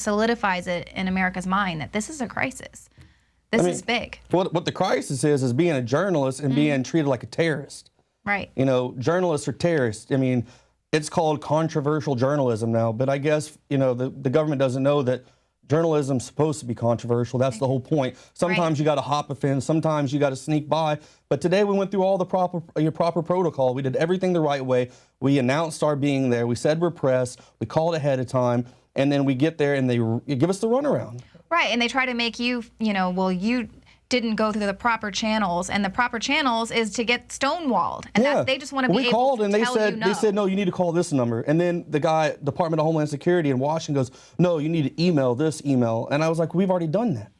solidifies it in America's mind that this is a crisis. This is big. What the crisis is being a journalist and being treated like a terrorist. Right. You know, journalists are terrorists. I mean, it's called controversial journalism now, but I guess, you know, the government doesn't know that journalism's supposed to be controversial. That's the whole point. Sometimes you got to hop a fence, sometimes you got to sneak by. But today we went through all the proper protocol. We did everything the right way. We announced our being there. We said we're press. We called ahead of time. And then we get there and they give us the runaround. Right, and they try to make you, you know, well, you didn't go through the proper channels, and the proper channels is to get stonewalled, and they just want to be able to tell you no. They said, no, you need to call this number. And then the guy, Department of Homeland Security in Washington goes, no, you need to email this email. And I was like, we've already done that.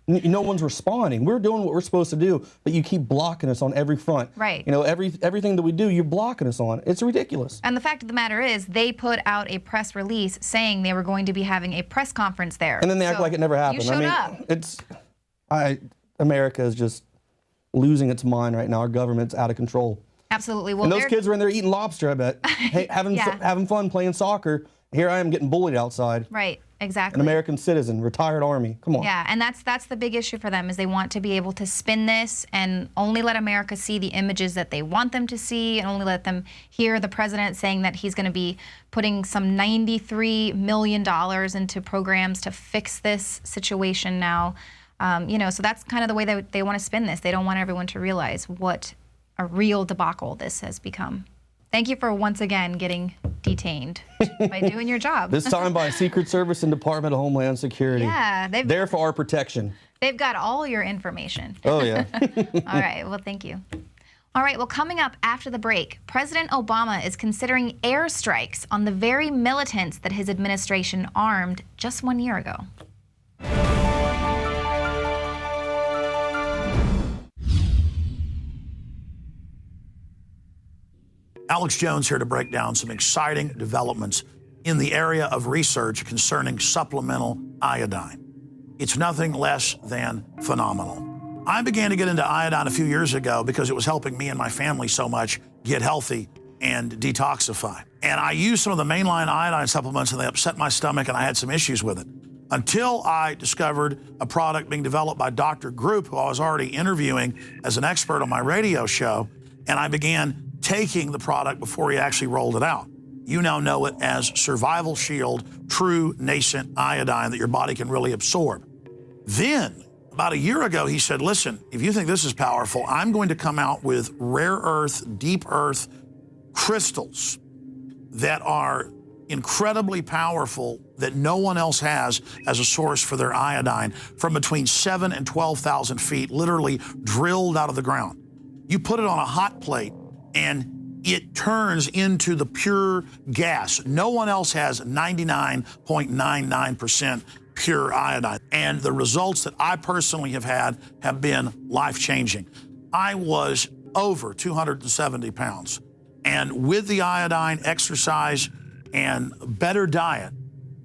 No one's responding. We're doing what we're supposed to do, but you keep blocking us on every front. Right. You know, everything that we do, you're blocking us on. It's ridiculous. And the fact of the matter is, they put out a press release saying they were going to be having a press conference there. And then they act like it never happened. You showed up. America is just losing its mind right now. Our government's out of control. Absolutely. Well, and those kids were in there eating lobster, I bet. Hey, having fun playing soccer. Here I am getting bullied outside. Right, exactly. An American citizen, retired Army. Come on. Yeah, and that's the big issue for them, is they want to be able to spin this and only let America see the images that they want them to see, and only let them hear the president saying that he's going to be putting some $93 million into programs to fix this situation now. You know, so that's kind of the way that they want to spin this. They don't want everyone to realize what a real debacle this has become. Thank you for once again getting detained by doing your job. This time by Secret Service and Department of Homeland Security. Yeah. They're there for our protection. They've got all your information. Oh, yeah. All right. Well, thank you. All right. Well, coming up after the break, President Obama is considering airstrikes on the very militants that his administration armed just 1 year ago. Alex Jones here to break down some exciting developments in the area of research concerning supplemental iodine. It's nothing less than phenomenal. I began to get into iodine a few years ago because it was helping me and my family so much get healthy and detoxify. And I used some of the mainline iodine supplements and they upset my stomach and I had some issues with it. Until I discovered a product being developed by Dr. Group, who I was already interviewing as an expert on my radio show, and I began taking the product before he actually rolled it out. You now know it as Survival Shield True Nascent Iodine that your body can really absorb. Then, about a year ago, he said, listen, if you think this is powerful, I'm going to come out with rare earth, deep earth crystals that are incredibly powerful that no one else has as a source for their iodine from between 7,000 and 12,000 feet, literally drilled out of the ground. You put it on a hot plate, and it turns into the pure gas. No one else has 99.99% pure iodine. And the results that I personally have had have been life-changing. I was over 270 pounds. And with the iodine, exercise, and better diet,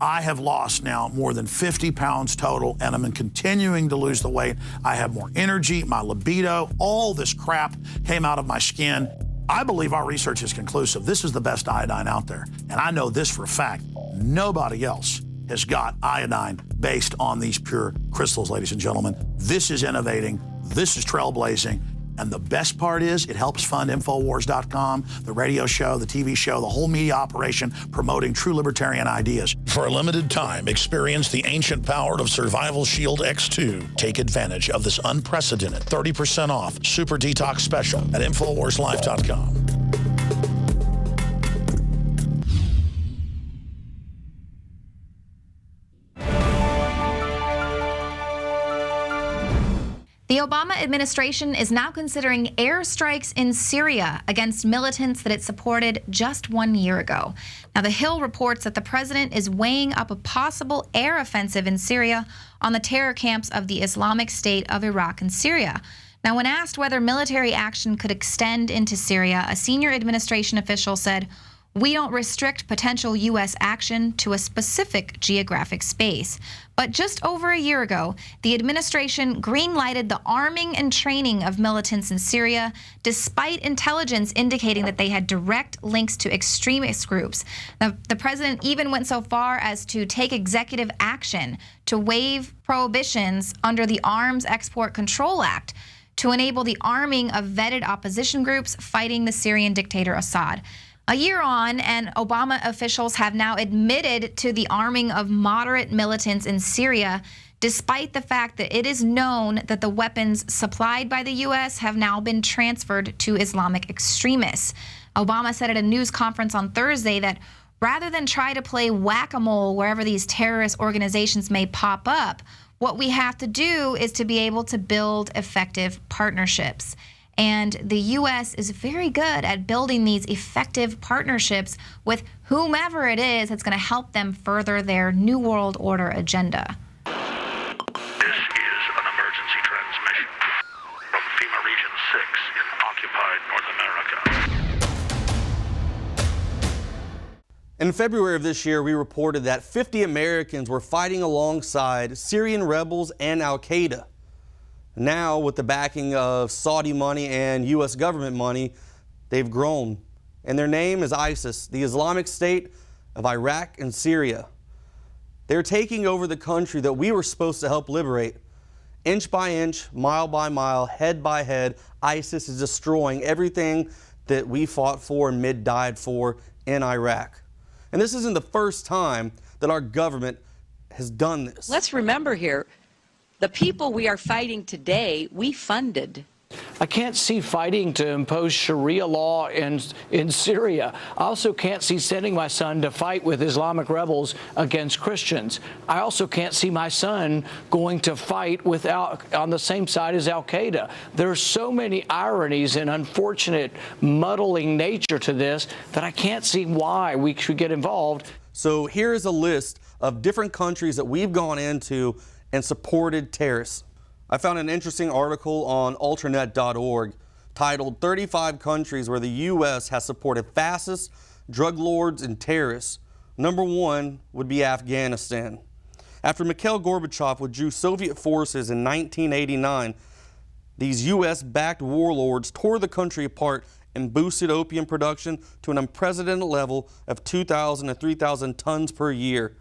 I have lost now more than 50 pounds total, and I'm continuing to lose the weight. I have more energy, my libido, all this crap came out of my skin. I believe our research is conclusive. This is the best iodine out there. And I know this for a fact. Nobody else has got iodine based on these pure crystals, ladies and gentlemen. This is innovating. This is trailblazing. And the best part is it helps fund INFOWARS.com, the radio show, the TV show, the whole media operation promoting true libertarian ideas. For a limited time, experience the ancient power of Survival Shield X2. Take advantage of this unprecedented 30% off Super Detox Special at InfoWarsLife.com. The Obama administration is now considering airstrikes in Syria against militants that it supported just 1 year ago. Now, The Hill reports that the president is weighing up a possible air offensive in Syria on the terror camps of the Islamic State of Iraq and Syria. Now, when asked whether military action could extend into Syria, a senior administration official said, we don't restrict potential U.S. action to a specific geographic space. But just over a year ago, the administration green-lighted the arming and training of militants in Syria, despite intelligence indicating that they had direct links to extremist groups. The president even went so far as to take executive action to waive prohibitions under the Arms Export Control Act to enable the arming of vetted opposition groups fighting the Syrian dictator Assad. A year on, and Obama officials have now admitted to the arming of moderate militants in Syria, despite the fact that it is known that the weapons supplied by the U.S. have now been transferred to Islamic extremists. Obama said at a news conference on Thursday that rather than try to play whack-a-mole wherever these terrorist organizations may pop up, what we have to do is to be able to build effective partnerships. And the U.S. is very good at building these effective partnerships with whomever it is that's going to help them further their New World Order agenda. This is an emergency transmission from FEMA Region 6 in occupied North America. In February of this year, we reported that 50 Americans were fighting alongside Syrian rebels and al-Qaeda. Now, with the backing of Saudi money and U.S. government money, they've grown. And their name is ISIS, the Islamic State of Iraq and Syria. They're taking over the country that we were supposed to help liberate. Inch by inch, mile by mile, head by head, ISIS is destroying everything that we fought for and died for in Iraq. And this isn't the first time that our government has done this. Let's remember here, the people we are fighting today, we funded. I can't see fighting to impose Sharia law in Syria. I also can't see sending my son to fight with Islamic rebels against Christians. I also can't see my son going to fight on the same side as al-Qaeda. There are so many ironies and unfortunate muddling nature to this that I can't see why we should get involved. So here's a list of different countries that we've gone into and supported terrorists. I found an interesting article on alternet.org titled 35 countries where the U.S. has supported fascists, drug lords, and terrorists. Number one would be Afghanistan. After Mikhail Gorbachev withdrew Soviet forces in 1989, these U.S.-backed warlords tore the country apart and boosted opium production to an unprecedented level of 2,000 to 3,000 tons per year.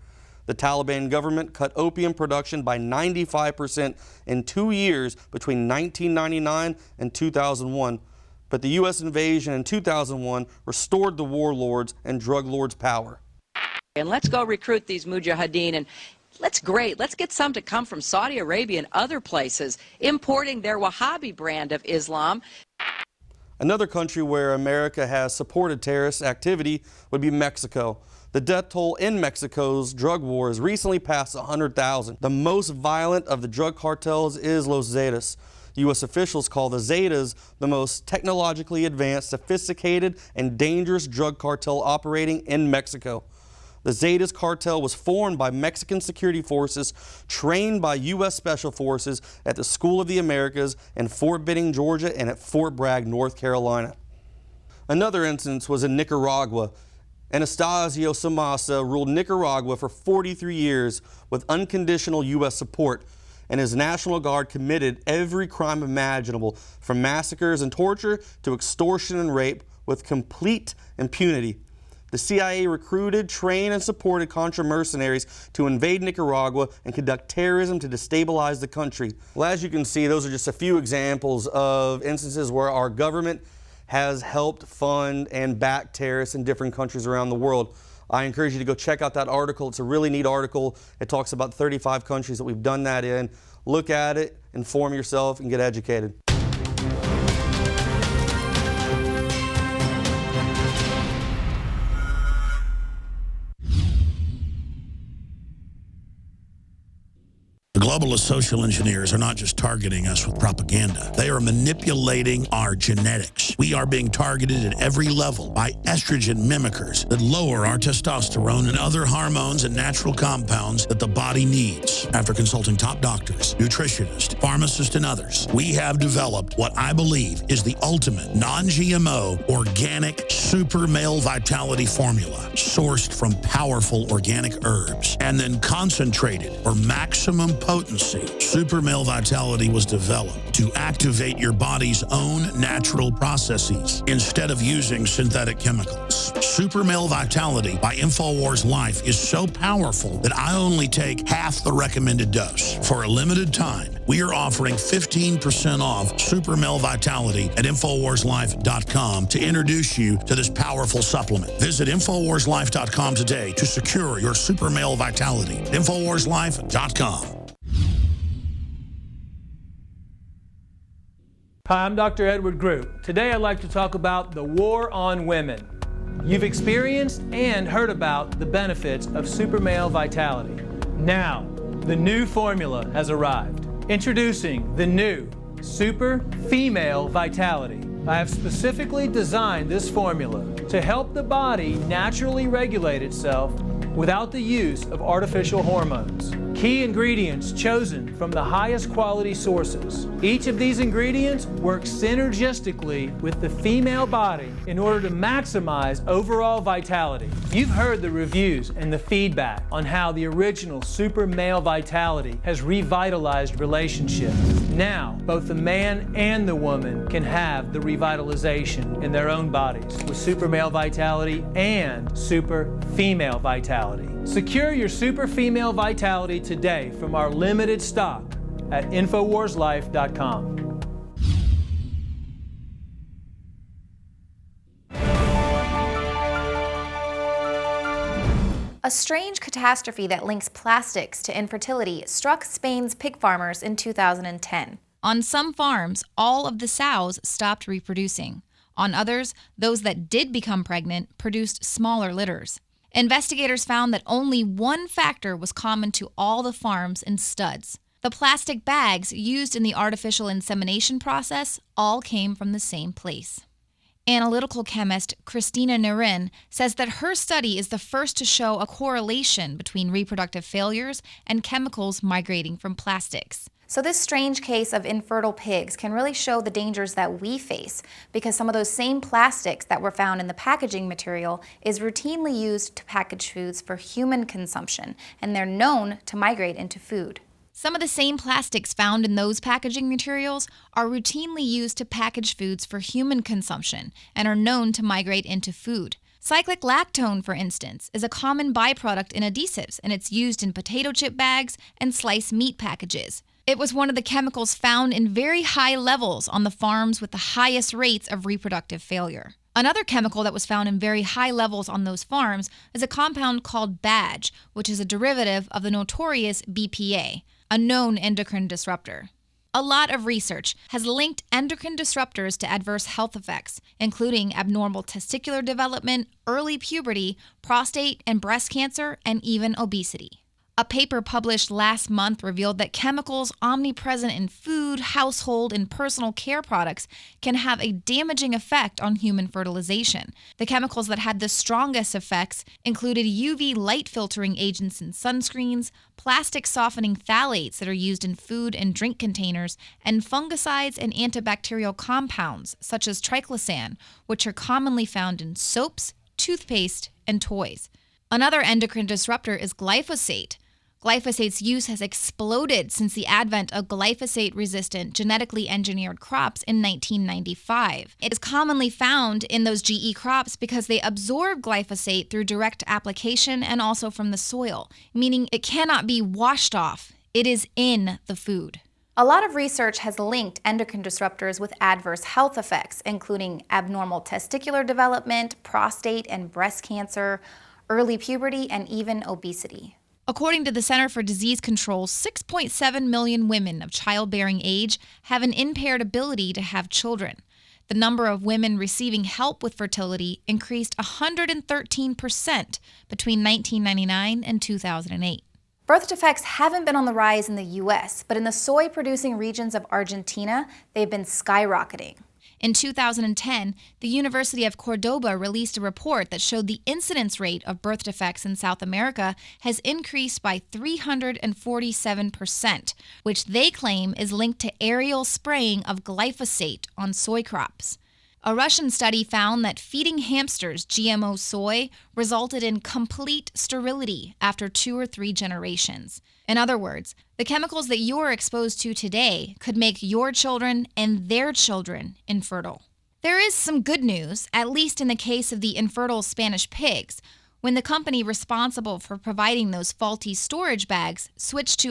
The Taliban government cut opium production by 95% in 2 years between 1999 and 2001. But the U.S. invasion in 2001 restored the warlords and drug lords' power. And let's go recruit these mujahideen, and let's get some to come from Saudi Arabia and other places, importing their Wahhabi brand of Islam. Another country where America has supported terrorist activity would be Mexico. The death toll in Mexico's drug war has recently passed 100,000. The most violent of the drug cartels is Los Zetas. U.S. officials call the Zetas the most technologically advanced, sophisticated, and dangerous drug cartel operating in Mexico. The Zetas cartel was formed by Mexican security forces trained by U.S. Special Forces at the School of the Americas in Fort Benning, Georgia, and at Fort Bragg, North Carolina. Another instance was in Nicaragua. Anastasio Somoza ruled Nicaragua for 43 years with unconditional U.S. support, and his National Guard committed every crime imaginable, from massacres and torture to extortion and rape, with complete impunity. The CIA recruited, trained, and supported Contra mercenaries to invade Nicaragua and conduct terrorism to destabilize the country. Well, as you can see, those are just a few examples of instances where our government has helped fund and back terrorists in different countries around the world. I encourage you to go check out that article. It's a really neat article. It talks about 35 countries that we've done that in. Look at it, inform yourself, and get educated. The globalist social engineers are not just targeting us with propaganda. They are manipulating our genetics. We are being targeted at every level by estrogen mimickers that lower our testosterone and other hormones and natural compounds that the body needs. After consulting top doctors, nutritionists, pharmacists, and others, we have developed what I believe is the ultimate non-GMO organic super male vitality formula, sourced from powerful organic herbs and then concentrated for maximum potency. Super male vitality was developed to activate your body's own natural processes instead of using synthetic chemicals. Super male vitality by INFOWARS Life is so powerful that I only take half the recommended dose. For a limited time, we are offering 15% off Super Male Vitality at InfoWarsLife.com to introduce you to this powerful supplement. Visit InfoWarsLife.com today to secure your Super Male Vitality. InfoWarsLife.com. Hi, I'm Dr. Edward Group. Today I'd like to talk about the war on women. You've experienced and heard about the benefits of Super Male Vitality. Now, the new formula has arrived. Introducing the new Super Female Vitality. I have specifically designed this formula to help the body naturally regulate itself without the use of artificial hormones. Key ingredients chosen from the highest quality sources. Each of these ingredients works synergistically with the female body in order to maximize overall vitality. You've heard the reviews and the feedback on how the original Super Male Vitality has revitalized relationships. Now, both the man and the woman can have the revitalization in their own bodies with Super Male Vitality and Super Female Vitality. Secure your Super Female Vitality today from our limited stock at InfoWarsLife.com. A strange catastrophe that links plastics to infertility struck Spain's pig farmers in 2010. On some farms, all of the sows stopped reproducing. On others, those that did become pregnant produced smaller litters. Investigators found that only one factor was common to all the farms and studs. The plastic bags used in the artificial insemination process all came from the same place. Analytical chemist Cristina Nerin says that her study is the first to show a correlation between reproductive failures and chemicals migrating from plastics. So this strange case of infertile pigs can really show the dangers that we face, because some of those same plastics that were found in the packaging material is routinely used to package foods for human consumption, and they're known to migrate into food. Some of the same plastics found in those packaging materials are routinely used to package foods for human consumption and are known to migrate into food. Cyclic lactone, for instance, is a common byproduct in adhesives, and it's used in potato chip bags and sliced meat packages. It was one of the chemicals found in very high levels on the farms with the highest rates of reproductive failure. Another chemical that was found in very high levels on those farms is a compound called BAG, which is a derivative of the notorious BPA, a known endocrine disruptor. A lot of research has linked endocrine disruptors to adverse health effects, including abnormal testicular development, early puberty, prostate and breast cancer, and even obesity. A paper published last month revealed that chemicals omnipresent in food, household, and personal care products can have a damaging effect on human fertilization. The chemicals that had the strongest effects included UV light filtering agents in sunscreens, plastic softening phthalates that are used in food and drink containers, and fungicides and antibacterial compounds such as triclosan, which are commonly found in soaps, toothpaste, and toys. Another endocrine disruptor is glyphosate. Glyphosate's use has exploded since the advent of glyphosate-resistant genetically engineered crops in 1995. It is commonly found in those GE crops because they absorb glyphosate through direct application and also from the soil, meaning it cannot be washed off. It is in the food. A lot of research has linked endocrine disruptors with adverse health effects, including abnormal testicular development, prostate and breast cancer, early puberty, and even obesity. According to the Center for Disease Control, 6.7 million women of childbearing age have an impaired ability to have children. The number of women receiving help with fertility increased 113% between 1999 and 2008. Birth defects haven't been on the rise in the U.S., but in the soy-producing regions of Argentina, they've been skyrocketing. In 2010, the University of Cordoba released a report that showed the incidence rate of birth defects in South America has increased by 347%, which they claim is linked to aerial spraying of glyphosate on soy crops. A Russian study found that feeding hamsters GMO soy resulted in complete sterility after 2 or 3 generations. In other words, the chemicals that you're exposed to today could make your children and their children infertile. There is some good news, at least in the case of the infertile Spanish pigs, when the company responsible for providing those faulty storage bags switched to